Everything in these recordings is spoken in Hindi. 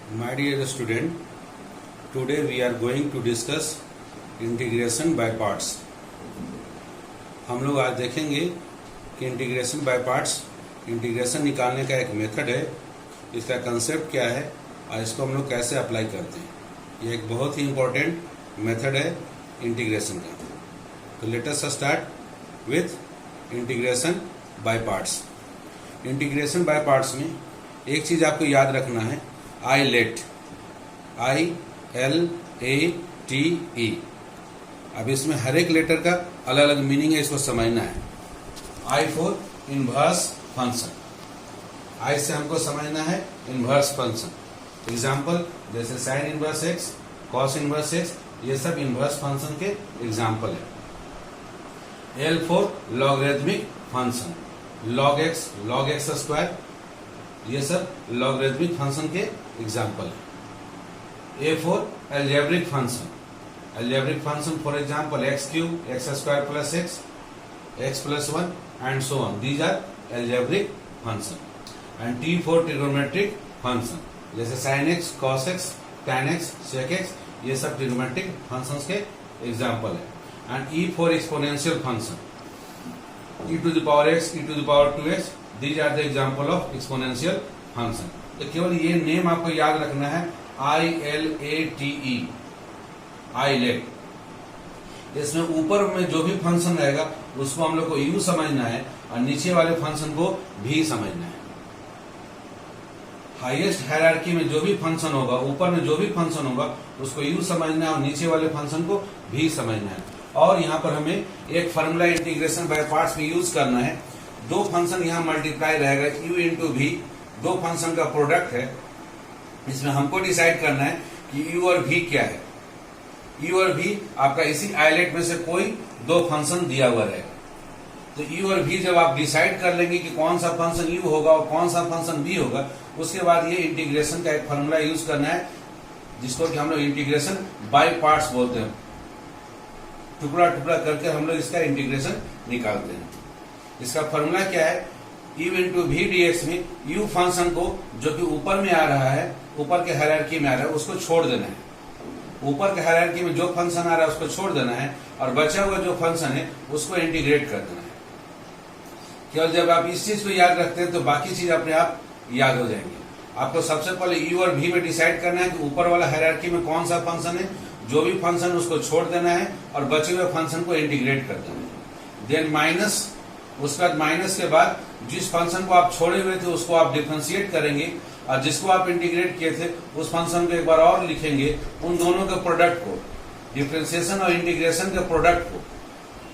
My dear student, today we are going to discuss integration by parts. हम लोग आज देखेंगे कि इंटीग्रेशन बाय पार्ट्स, इंटीग्रेशन निकालने का एक मेथड है, इसका कंसेप्ट क्या है और इसको हम लोग कैसे अप्लाई करते हैं। ये एक बहुत ही इम्पोर्टेंट मेथड है इंटीग्रेशन का। तो let us start with integration by parts. Integration by parts में एक चीज़ आपको याद रखना है, ILATE, ILATE। अब इसमें हर एक लेटर का अलग अलग मीनिंग है, इसको समझना है। I for inverse function, I से हमको समझना है इनवर्स फंक्शन। एग्जाम्पल जैसे sine inverse x, cos inverse x, ये सब इनवर्स फंक्शन के एग्जाम्पल है। L for logarithmic function, log x square, ये सब लॉगरिथमिक फंक्शन के एग्जाम्पल है। A for algebraic function, algebraic function for example x cube, x square plus x, x plus 1 and so on, these are algebraic function. And T for trigonometric function, जैसे sine x, cos x, tan x, sec x, ये सब ट्रिग्नोमेट्रिक फंक्शंस के एग्जाम्पल है। And E for exponential function, e to the power x, e to the power 2x, these are the example of exponential function। तो केवल ये नेम आपको याद रखना है, ILATE, ILATE। इसमें ऊपर में जो भी फंक्शन रहेगा उसको हम लोग को u समझना है और नीचे वाले फंक्शन को v समझना है। हाईएस्ट हायरार्की में जो भी फंक्शन होगा, ऊपर में जो भी फंक्शन होगा उसको u समझना है और नीचे वाले फंक्शन को v समझना है। और यहाँ पर हमें एक फॉर्मूला इंटीग्रेशन बाय पार्ट्स में यूज करना है। दो फंक्शन यहाँ मल्टीप्लाई रहेगा, u इंटू v, दो फंक्शन का प्रोडक्ट है। इसमें हमको डिसाइड करना है कि u और v क्या है। u और v आपका इसी आइलेट में से कोई दो फंक्शन दिया हुआ रहेगा। तो u और v जब आप डिसाइड कर लेंगे कि कौन सा फंक्शन u होगा और कौन सा फंक्शन v होगा, उसके बाद ये इंटीग्रेशन का एक फॉर्मूला यूज करना है, जिसको कि हम लोग इंटीग्रेशन बाय पार्ट्स बोलते हैं। टुकड़ा टुकड़ा करके हम लोग इसका इंटीग्रेशन निकालते हैं। इसका फॉर्मूला क्या है, u इंटू वी dx में u फंक्शन को जो कि ऊपर में आ रहा है, ऊपर के हायरार्की में आ रहा है, उसको छोड़ देना है। ऊपर के हायरार्की में जो फंक्शन आ रहा है उसको छोड़ देना है और बचा हुआ जो फंक्शन है उसको इंटीग्रेट कर देना है। केवल जब आप इस चीज को याद रखते हैं तो बाकी चीज अपने आप याद हो जाएंगे। आपको सबसे पहले u और v में डिसाइड करना है कि ऊपर वाला हायरार्की में कौन सा फंक्शन है, जो भी फंक्शन उसको छोड़ देना है और बचे हुए फंक्शन को इंटीग्रेट कर देना है। देन माइनस, उसके बाद माइनस के बाद जिस फंक्शन को आप छोड़े हुए थे उसको आप डिफरेंशिएट करेंगे और जिसको आप इंटीग्रेट किए थे उस फंक्शन को एक बार और लिखेंगे। उन दोनों के प्रोडक्ट को, डिफरेंशिएशन और इंटीग्रेशन के प्रोडक्ट को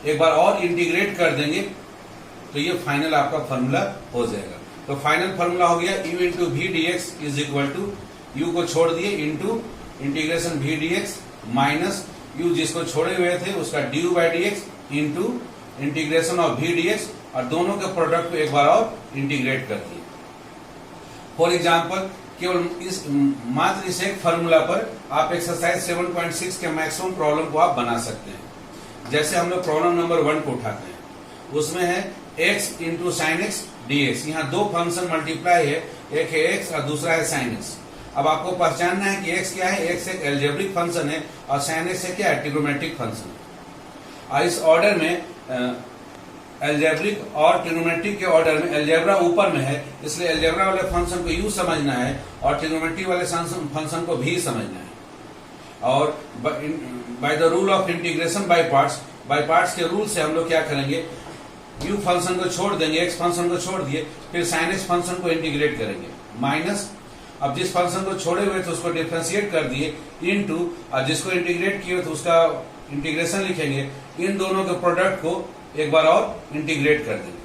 एक बार और इंटीग्रेट कर देंगे तो ये फाइनल आपका फॉर्मूला हो जाएगा। तो फाइनल फॉर्मूला हो गया u into v dx is equal to, u को छोड़ दिए, into integration v dx minus u जिसको छोड़े हुए थे उसका du by dx into integration of v dx, और दोनों के प्रोडक्ट को एक बार और इंटीग्रेट कर दिए। फॉर एग्जाम्पल, केवल इस मात्र इस एक फॉर्मूला पर आप एक्सरसाइज 7.6 के मैक्सिमम प्रॉब्लम को आप बना सकते हैं। जैसे हम लोग प्रॉब्लम नंबर 1 को उठाते हैं, उसमें है x into sine x dx। यहाँ दो फंक्शन मल्टीप्लाई है, एक है x और दूसरा है साइन एक्स। अब आपको पहचानना है कि x क्या है। x एक एल्जेब्रिक फंक्शन है और sin x क्या है, ट्रिग्नोमेट्रिक फंक्शन है। और इस ऑर्डर में एल्जेब्रिक और ट्रिग्नोमेट्रिक के ऑर्डर में एल्जेब्रा ऊपर में है, इसलिए एल्जेब्रा वाले फंक्शन को u समझना है और ट्रिग्नोमेट्रिक वाले फंक्शन को v समझना है। और by the rule of integration by parts के रूल से हम लोग क्या करेंगे, u फंक्शन को छोड़ देंगे, x फंक्शन को छोड़ दिए, फिर sin x फंक्शन को इंटीग्रेट करेंगे, माइनस अब जिस फंक्शन को छोड़े हुए थे उसको डिफरेंशिएट कर दिए, इनटू और जिसको इंटीग्रेट किए थे उसका इंटीग्रेशन लिखेंगे। इन दोनों के प्रोडक्ट को एक बार और इंटीग्रेट कर देंगे।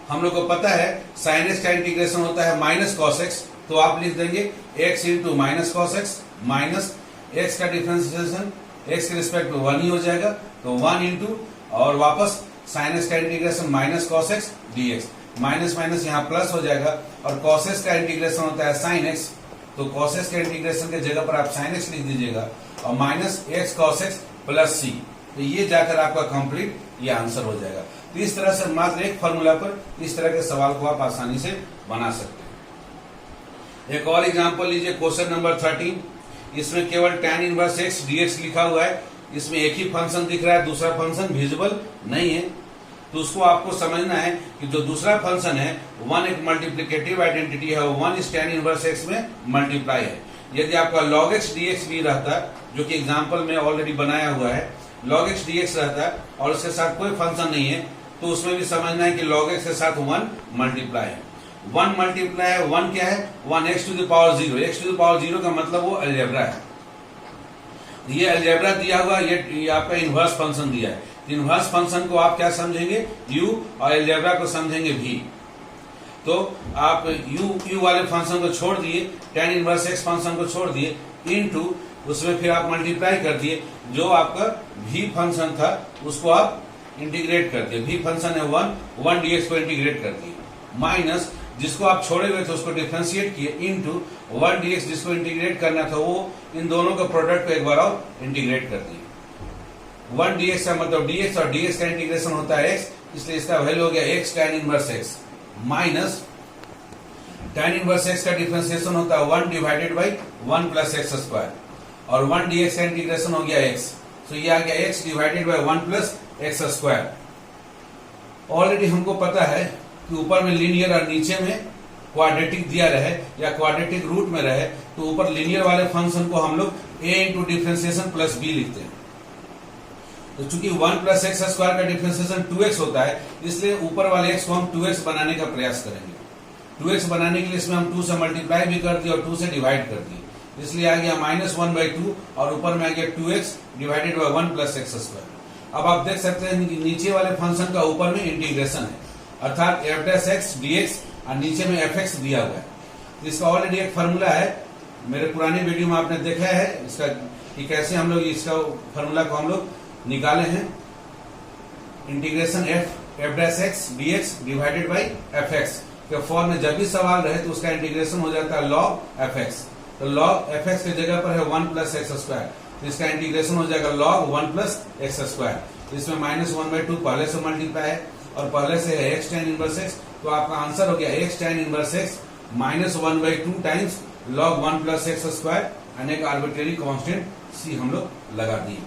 हम लोग को पता है साइन एक्स का इंटीग्रेशन होता है माइनस कॉस एक्स, तो आप लिख देंगे x into minus cos x, minus x का डिफरेंशिएशन x के रिस्पेक्ट में 1 ही हो जाएगा, तो 1 इंटू और वापस साइन एक्स का integration minus cos x dx, minus minus यहाँ प्लस हो जाएगा। और कॉस एक्स का इंटीग्रेशन होता है साइन एक्स, तो कॉस एक्स के इंटीग्रेशन के जगह पर आप साइन एक्स लिख दीजिएगा और minus x cos x plus C, तो ये जाकर आपका कंप्लीट ये आंसर हो जाएगा। तो इस तरह से मात्र एक फॉर्मूला पर इस तरह के सवाल को आप आसानी से बना सकते हैं। एक और एग्जांपल लीजिए, क्वेश्चन नंबर 13। इसमें केवल tan इनवर्स x dx लिखा हुआ है। इसमें एक ही फंक्शन दिख रहा है, दूसरा फंक्शन विजिबल नहीं है। तो उसको आपको समझना है कि जो दूसरा फंक्शन है वन एक मल्टीप्लिकेटिव आइडेंटिटी है, वो वन इस tan इनवर्स x में मल्टीप्लाई है। यदि आपका log x dx भी रहता, जो कि एग्जाम्पल में ऑलरेडी बनाया हुआ है, log x dx रहता और उसके साथ कोई फंक्शन नहीं है, तो उसमें भी समझना है कि log x के साथ वन मल्टीप्लाई है। वन मल्टीप्लाई है, वन क्या है, one x to the power zero. X to the power zero का मतलब वो अलजेब्रा है। ये अलजेब्रा दिया हुआ, ये आपका इनवर्स फंक्शन दिया है। इनवर्स फंक्शन को आप क्या समझेंगे, u, और अलजेब्रा को समझेंगे v। तो आप u वाले फंक्शन को छोड़ दिए, tan इनवर्स x फंक्शन को छोड़ दिए, इनटू उसमें फिर आप मल्टीप्लाई कर दिए, जो आपका v फंक्शन था उसको आप इंटीग्रेट कर दिए। v फंक्शन है वन dx को इंटीग्रेट कर दिए, माइनस जिसको आप छोड़े हुए थे उसको डिफरेंशिएट किए, इनटू वन dx जिसको इंटीग्रेट करना था, वो इन दोनों का प्रोडक्ट को एक बार और इंटीग्रेट कर दिए। वन dx का मतलब dx और dx का इंटीग्रेशन होता है x, इसलिए इसका वैल्यू हो गया x tan inverse x, minus tan inverse x का डिफरेंशिएशन होता है 1 divided by 1 plus x square, और 1 dx का इंटीग्रेशन हो गया x, तो ये आ गया x divided by 1 plus x square. Already हमको पता है कि ऊपर में लीनियर और नीचे में क्वाड्रेटिक दिया रहे या क्वाड्रेटिक रूट में रहे, तो ऊपर लीनियर वाले फंक्शन को हम लोग a into differentiation plus b लिखते हैं। तो चूंकि 1 प्लस एक्स स्क्वायर का डिफरेंशिएशन 2x होता है, इसलिए ऊपर वाले x को हम 2x बनाने का प्रयास करेंगे। 2x बनाने के लिए इसमें हम 2 से मल्टीप्लाई भी कर दिए और 2 से डिवाइड कर दिए, इसलिए आ गया -1/2 और ऊपर में आ गया 2x divided by 1 plus x square. अब आप देख सकते हैं कि नीचे वाले फंक्शन का ऊपर में इंटीग्रेशन है, अर्थात f' dx और नीचे में fx दिया हुआ है। इसका ऑलरेडी एक फॉर्मूला है, मेरे पुराने वीडियो में आपने देखा है इसका कि कैसे हम लोग इसका फॉर्मूला को हम लोग निकाले हैं। Integration f' dx divided by fx के फॉर्म में जब भी सवाल रहे तो उसका इंटीग्रेशन हो जाता है log fx। तो log fx के जगह पर है 1 प्लस एक्स स्क्वायर, तो इसका इंटीग्रेशन हो जाएगा log 1 प्लस एक्स स्क्वायर। इसमें -1/2 पहले से मल्टीप्लाई है और पहले से है x tan इनवर्स x, तो आपका आंसर हो गया x tan inverse x -1/2 times log 1 plus x square, अनेक आर्बिट्रेरी कांस्टेंट c हम लोग लगा दिए।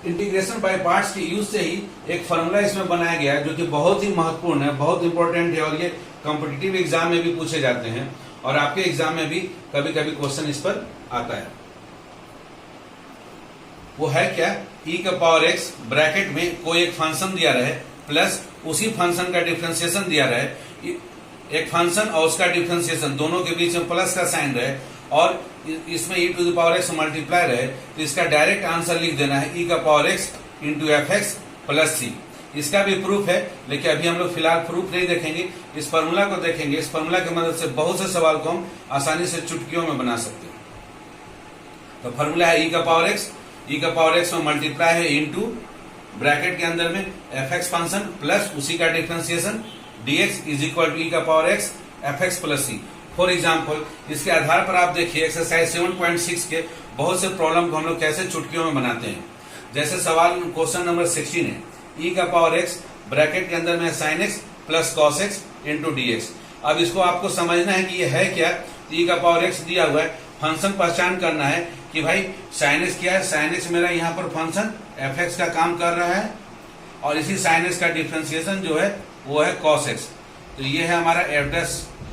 इंटीग्रेशन बाय पार्ट्स के यूज से ही एक फॉर्मूला इसमें बनाया गया है, जो कि बहुत ही महत्वपूर्ण है, बहुत इंपॉर्टेंट है, और ये कॉम्पिटिटिव एग्जाम में भी पूछे जाते हैं और आपके एग्जाम में भी कभी कभी क्वेश्चन इस पर आता है। वो है क्या, e का पावर x ब्रैकेट में कोई एक फंक्शन दिया रहे प्लस उसी फंक्शन का डिफरेंशिएशन दिया रहे, एक फंक्शन और उसका डिफरेंशिएशन दोनों के बीच में प्लस का साइन रहे और इसमें e to the power x multiply रहे, तो इसका डायरेक्ट आंसर लिख देना है e का power x into fx plus c। इसका भी प्रूफ है, लेकिन अभी हम लोग फिलहाल प्रूफ नहीं देखेंगे, इस फॉर्मूला को देखेंगे। इस फॉर्मूला की मदद से बहुत से सवाल को हम आसानी से चुटकियों में बना सकते हैं। तो फॉर्मूला है e का पावर x में मल्टीप्लाई है इंटू ब्रैकेट के अंदर में fx फंक्शन प्लस उसी का differentiation dx is equal to e का power x fx plus c। For example, इसके आधार पर आप देखिए एक्सरसाइज 7.6 के बहुत से प्रॉब्लम को हम लोग कैसे चुटकियों में बनाते हैं। जैसे सवाल क्वेश्चन नंबर 16 है, e का पावर x ब्रैकेट के अंदर में sin x plus cos x into dx। अब इसको आपको समझना है कि ये है क्या, e का पावर x दिया हुआ है, फंक्शन पहचान करना है कि भाई sin x क्या है, sin x मेरा यहाँ पर फंक्शन fx का काम कर रहा है और इसी sin x का डिफरेंशिएशन जो है वो है cos x, तो ये है हमारा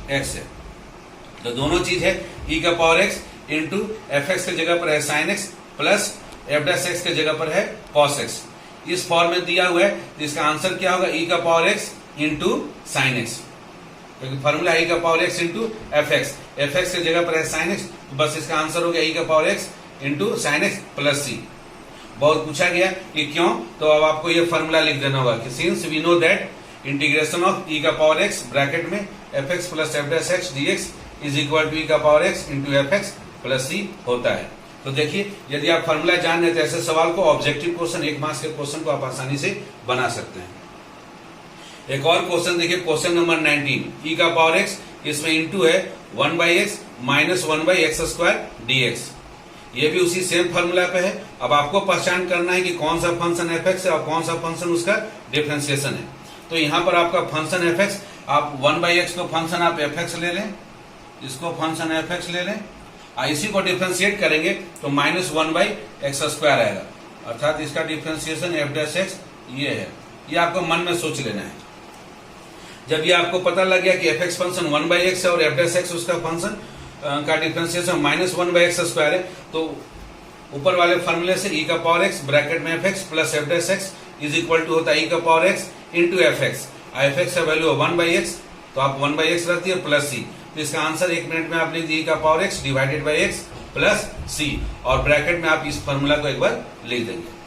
f' है। तो दोनों चीज है, e का पावर x इंटू fx के जगह पर है sin x प्लस f' के जगह पर है cos x। इस फॉर्म में दिया हुआ है, तो इसका आंसर क्या होगा, e का power x into sin x, क्योंकि फॉर्मूला e का पावर x इंटू fx के जगह पर है sin x, तो बस इसका आंसर हो गया e का power x into sin x plus c। बहुत पूछा गया कि क्यों, तो अब आपको ये फॉर्मूला लिख देना होगा कि since we know that integration of e का पावर x ब्रैकेट में fx plus f' dx is equal to e का power x into fx plus c होता है। तो देखिए, यदि आप फॉर्मूला जान लेते हैं, ऐसे सवाल को ऑब्जेक्टिव क्वेश्चन, 1 मार्क्स के क्वेश्चन को आप आसानी से बना सकते हैं। एक और क्वेश्चन देखिए, क्वेश्चन नंबर 19, e का पावर x, इसमें इंटू है 1/x minus 1/x square dx। ये भी उसी सेम फॉर्मूला पे है। अब आपको पहचान करना है कि कौन सा फंक्शन fx है और कौन सा फंक्शन उसका डिफरेंशिएशन है। तो यहाँ पर आपका फंक्शन fx, आप 1/x को फंक्शन आप fx ले लें इसको फंक्शन एफ एक्स ले लें, इसी को डिफ्रेंशिएट करेंगे तो -1/x² आएगा, अर्थात इसका डिफ्रेंशिएशन एफ डैश एक्स ये है। ये आपको मन में सोच लेना है। जब ये आपको पता लग गया कि एफ एक्स फंक्शन 1/x है और एफ डैश एक्स उसका फंक्शन का डिफ्रेंशिएशन -1/x² है, तो ऊपर वाले फॉर्मूले से e का पावर x ब्रैकेट में f x plus f dash x is equal to होता है e का power x into f x. F x का वैल्यू है 1/x, तो आप 1/x रख दिए प्लस सी, तो इसका आंसर 1 मिनट में आप लिख दिए e का power x divided by x plus C, और ब्रैकेट में आप इस फॉर्मूला को एक बार लिख देंगे।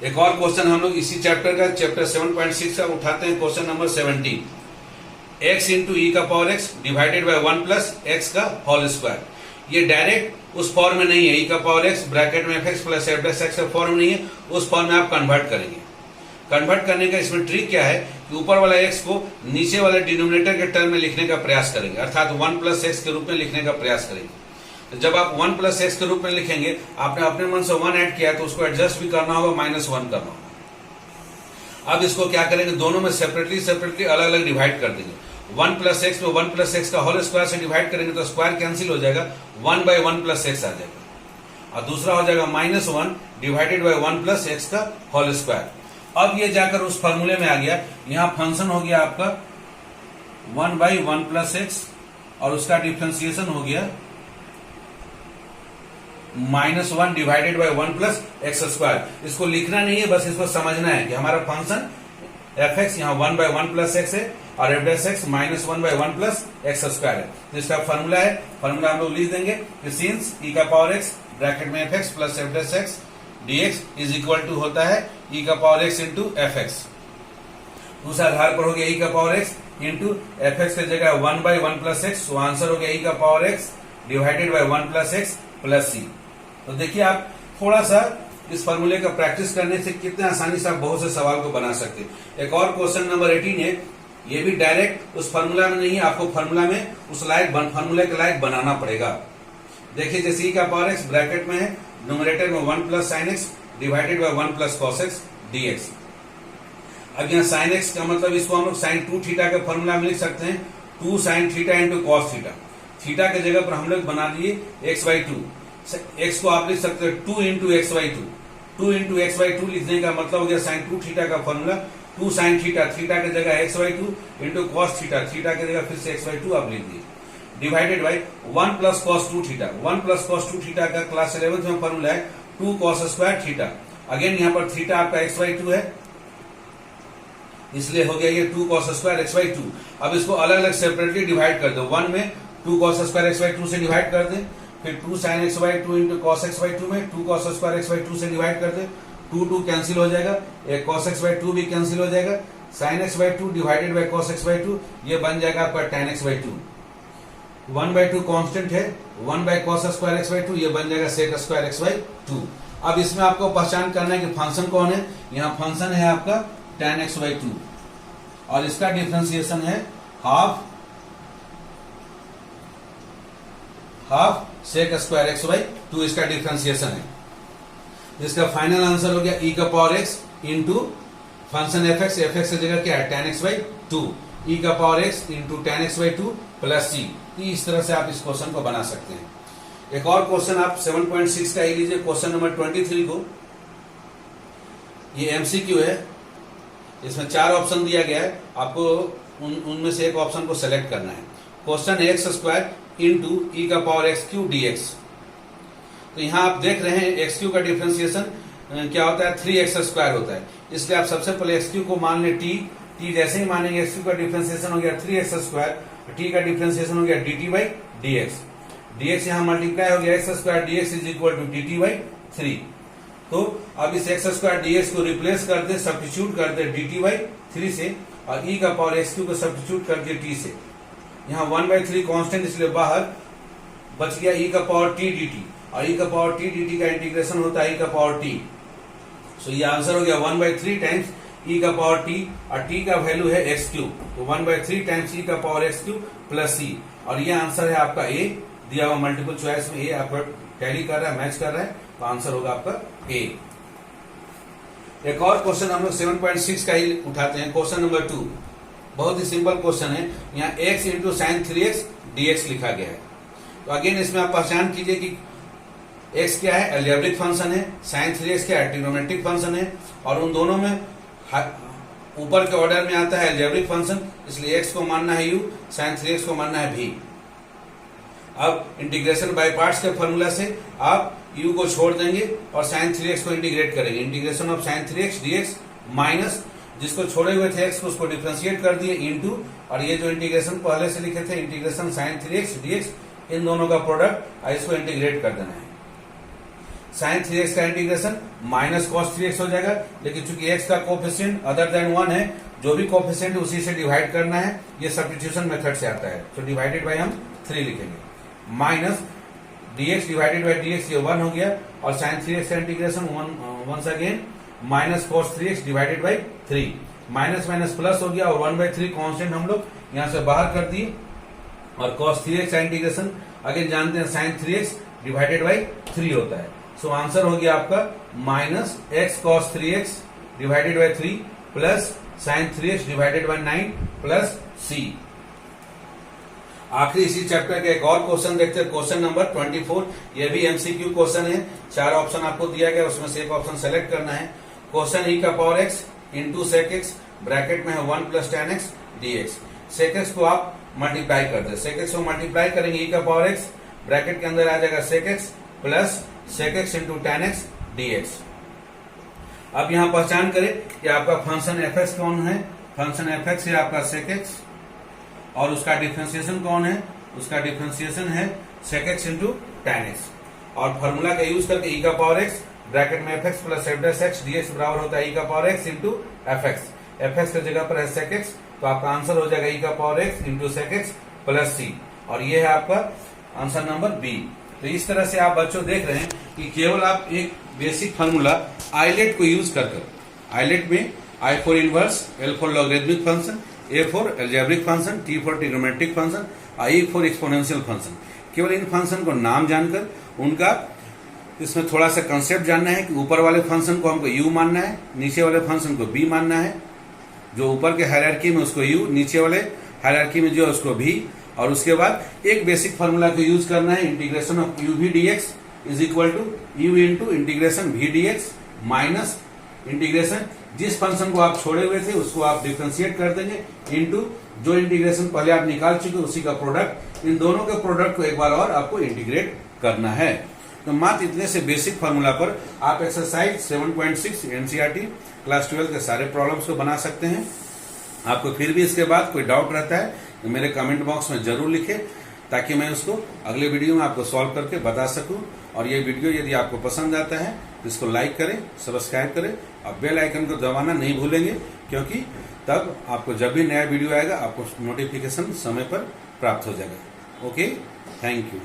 एक और क्वेश्चन हम लोग इसी चैप्टर का, चैप्टर 7.6 का उठाते हैं, क्वेश्चन नंबर 17। x इंटू ई का power x divided by 1 plus x का होल स्क्वायर। ये डायरेक्ट उस फॉर्म में नहीं है, ई का पावर x ब्रैकेट में f x plus f dash x का फॉर्म नहीं है, उस फॉर्म में आप कन्वर्ट करेंगे। कन्वर्ट करने का इसमें ट्रिक क्या है कि ऊपर वाला x को नीचे वाले डिनोमिनेटर के टर्म में लिखने का प्रयास करेंगे, अर्थात 1 प्लस x के रूप में लिखने का प्रयास करेंगे। तो जब आप 1 प्लस x के रूप में लिखेंगे, आपने अपने मन से 1 ऐड किया तो उसको एडजस्ट भी करना होगा, -1 करना होगा। अब इसको क्या करेंगे, दोनों में सेपरेटली अलग अलग डिवाइड कर देंगे। 1 प्लस एक्स में 1 प्लस एक्स का होल स्क्वायर से डिवाइड करेंगे तो स्क्वायर कैंसिल हो जाएगा, 1/1 प्लस एक्स आ जाएगा, और दूसरा हो जाएगा -1 डिवाइडेड बाई 1 प्लस एक्स का होल स्क्वायर। अब ये जाकर उस फॉर्मूले में आ गया, यहां फंक्शन हो गया आपका 1/1 प्लस एक्स और उसका डिफ्रेंशिएशन हो गया -1 divided by 1 plus x square. इसको लिखना नहीं है, बस इसको समझना है कि हमारा फंक्शन एफ एक्स यहाँ 1/1 प्लस एक्स है और f dash x -1/1 plus x square है। तो इसका फॉर्मूला है, फॉर्मूला हम लोग लिख देंगे कि सिंस ई का पावर एक्स ब्रैकेट में f x plus f dash x dx is equal to होता है e का power x into f x. उस आधार पर हो गया e का power x into f x की जगह 1/1 प्लस एक्स, तो आंसर हो गया e का power x divided by 1 plus x plus C. तो देखिए आप थोड़ा सा इस फॉर्मूले का प्रैक्टिस करने से कितने आसानी से आप बहुत से सवाल को बना सकते हैं। एक और क्वेश्चन नंबर 18 है, ये भी डायरेक्ट उस फॉर्मूला में नहीं है, आपको फॉर्मूला में उस लायक फॉर्मूले के लायक बनाना पड़ेगा। देखिए जैसे e का पावर x ब्रैकेट में है, न्यूमरेटर में 1 plus sine x divided by 1 plus cos x dx। अब यहाँ साइन एक्स का मतलब इसको हम लोग साइन 2 थीटा के फॉर्मूला में लिख सकते हैं, 2 sine theta into cos theta. Theta के जगह पर हम लोग बना दिए x/2, x को आप लिख सकते हैं 2 इंटू x/2। 2 इंटू x/2 लिखने का मतलब हो गया साइन 2 थीटा का फॉर्मूला 2 साइन थीटा, थीटा के जगह x/2 into cos theta, theta के जगह फिर से x/2 आप लिख दिए, divided by 1 plus cos 2 theta. 1 plus cos 2 theta का क्लास 11th में फॉर्मूला है 2 कॉस स्क्वायर थीटा। अगेन यहाँ पर थीटा आपका x/2 है, इसलिए हो गया ये 2 कॉस स्क्वायर x/2। अब इसको अलग अलग सेपरेटली डिवाइड कर दो, 1 में 2 कॉस स्क्वायर x/2 से डिवाइड कर दे, फिर 2 sign x/2 into cos x/2 में 2 कॉस स्क्वायर x/2 से डिवाइड कर दे, 2 कैंसिल हो जाएगा, एक कॉस x/2 भी कैंसिल हो जाएगा, sign x/2 divided by cos x/2 ये बन जाएगा आपका tan x/2। 1/2 कांस्टेंट है, 1 बाई कॉस स्क्वायर x/2 ये बन जाएगा सेक स्क्वायर x/2। अब इसमें आपको पहचान करना है कि फंक्शन कौन है, यहाँ फंक्शन है आपका tan x/2 और इसका डिफरेंशिएशन है हाफ सेक स्क्वायर x/2, इसका डिफरेंशिएशन है। इसका फाइनल आंसर हो गया e का power x into function F x की जगह क्या है tan x/2, e का power x into tan x/2 plus C. इस तरह से आप इस क्वेश्चन को बना सकते हैं। एक और क्वेश्चन आप 7.6 का ही लीजिए, क्वेश्चन नंबर 23 को। ये एमसीक्यू है, इसमें 4 ऑप्शन दिया गया है, आपको उनमें से एक ऑप्शन को सेलेक्ट करना है। क्वेश्चन है x² इंटू ई का पावर x³ dx। तो यहाँ आप देख रहे हैं x³ का डिफरेंशिएशन क्या होता है, 3x² होता है, इसलिए आप सबसे पहले x³ को मान ले t जैसे ही मानेंगे x³ का डिफरेंशिएशन हो गया 3x², t का डिफरेंशिएशन हो गया dt बाई dx। dx यहाँ मल्टीप्लाई हो गया x² dx is equal to dt by 3। तो अब इस x² dx को रिप्लेस कर दे, सब्स्टिट्यूट कर दे dt बाई 3 से, और e का पावर x³ को सब्स्टिट्यूट कर दे t से। यहाँ 1/3 कांस्टेंट इसलिए बाहर बच गया e का पावर t dt, और e का पावर t dt का इंटीग्रेशन होता है e का पावर t। सो ये आंसर हो गया 1/3 टाइम्स e का पावर t, और t का वैल्यू है x³, तो 1/3 टाइम्स e का पावर x³ प्लस c, और ये आंसर है आपका a दिया हुआ मल्टीपल चॉइस में। a आपका टैली कर रहा है, मैच कर रहा है, तो आंसर होगा आपका a। एक और क्वेश्चन हम लोग 7.6 का ही उठाते हैं, क्वेश्चन नंबर 2। बहुत ही सिंपल क्वेश्चन है। यहाँ x into sine 3x dx लिखा गया है। तो अगेन इसमें आप पहचान कीजिए कि x क्या है, अलजेब्रिक फंक्शन है, साइन 3x क्या है, ट्रिग्नोमेट्रिक फंक्शन है, और उन दोनों में ऊपर के ऑर्डर में आता है अलजेब्रिक फंक्शन, इसलिए x को मानना है u, साइन 3x को मानना है v। अब इंटीग्रेशन बाय पार्ट्स के फॉर्मूला से आप u को छोड़ देंगे और साइन 3x को इंटीग्रेट करेंगे। Integration of sine 3x dx minus जिसको छोड़े हुए थे x को उसको डिफरेंशिएट कर दिए इंटू, और ये जो इंटीग्रेशन पहले से लिखे थे इंटीग्रेशन साइन 3x dx, इन दोनों का प्रोडक्ट इसको इंटीग्रेट कर देना है। साइन 3x का इंटीग्रेशन माइनस कॉस 3x हो जाएगा, लेकिन चूंकि x का कोफिशिएंट अदर देन 1 है, जो भी कोफिशिएंट है उसी से डिवाइड करना है, ये सब्स्टिट्यूशन मेथड से आता है, तो डिवाइडेड बाय हम 3 लिखेंगे। Minus dx divided by dx ये 1 हो गया, और साइन 3x का integration once again minus cos 3x divided by 3, minus minus plus हो गया, और 1/3 कांस्टेंट हम लोग यहां से बाहर कर दिए, और cos 3x का इंटीग्रेशन अगेन जानते हैं साइन 3x डिवाइडेड बाय 3 होता है। सो आंसर हो गया आपका minus x cos 3x divided by 3 plus sign 3x divided bye 9 plus c। आखिरी इसी चैप्टर के एक और क्वेश्चन देखते हैं, क्वेश्चन नंबर 24। ये भी एमसीक्यू क्वेश्चन है, 4 ऑप्शन आपको दिया गया, उसमें से एक ऑप्शन सेलेक्ट करना है। क्वेश्चन e का power x into sec x, bracket में है 1 plus ten x dx। Sec x को आप मल्टीप्लाई कर दे, सेक x को मल्टीप्लाई करेंगे e का पावर x, ब्रैकेट के अंदर आ जाएगा sec x plus sec x into ten x dx। अब यहां पहचान करें कि आपका फंक्शन fx कौन है, फंक्शन fx है आपका सेक x, और उसका डिफरेंशिएशन कौन है, उसका डिफरेंशिएशन है सेक x इंटू टेन एक्स, और फॉर्मूला का यूज करके e का पावर x, ब्रैकेट में fx plus f dash x dx बराबर होता है e का power x into fx। fx की जगह पर है सेक x, तो आपका आंसर हो जाएगा e का power x into sec x plus c, और ये है आपका आंसर नंबर बी। तो इस तरह से आप बच्चों देख रहे हैं कि केवल आप एक बेसिक फार्मूला आइलेट को यूज कर आइलेट में I for inverse, L for logarithmic function, A for algebraic function, T for trigonometric function, I for exponential function, केवल इन फंक्शन को नाम जानकर उनका इसमें थोड़ा सा कंसेप्ट जानना है कि ऊपर वाले फंक्शन को हमको u मानना है, नीचे वाले फंक्शन को b मानना है, जो ऊपर के हायरार्की में उसको u, नीचे वाले हायरार्की में जो है उसको v, और उसके बाद एक बेसिक फार्मूला को यूज करना है, integration of u v dx is equal to u into integration v dx minus integration जिस फंक्शन को आप छोड़े हुए थे उसको आप डिफरेंशिएट कर देंगे इंटू जो इंटीग्रेशन पहले आप निकाल चुके उसी का प्रोडक्ट, इन दोनों के प्रोडक्ट को एक बार और आपको इंटीग्रेट करना है। तो मात्र इतने से बेसिक फार्मूला पर आप एक्सरसाइज 7.6 एनसीईआरटी क्लास 12 के सारे प्रॉब्लम्स को बना सकते हैं। आपको फिर भी इसके बाद कोई डाउट रहता है तो मेरे कमेंट बॉक्स में जरूर लिखें, ताकि मैं उसको अगले वीडियो में आपको सॉल्व करके बता सकूं। और ये वीडियो यदि आपको पसंद आता है तो इसको लाइक करें, सब्सक्राइब करें, और बेल आइकन को दबाना नहीं भूलेंगे, क्योंकि तब आपको जब भी नया वीडियो आएगा आपको नोटिफिकेशन समय पर प्राप्त हो जाएगा। Okay, thank you.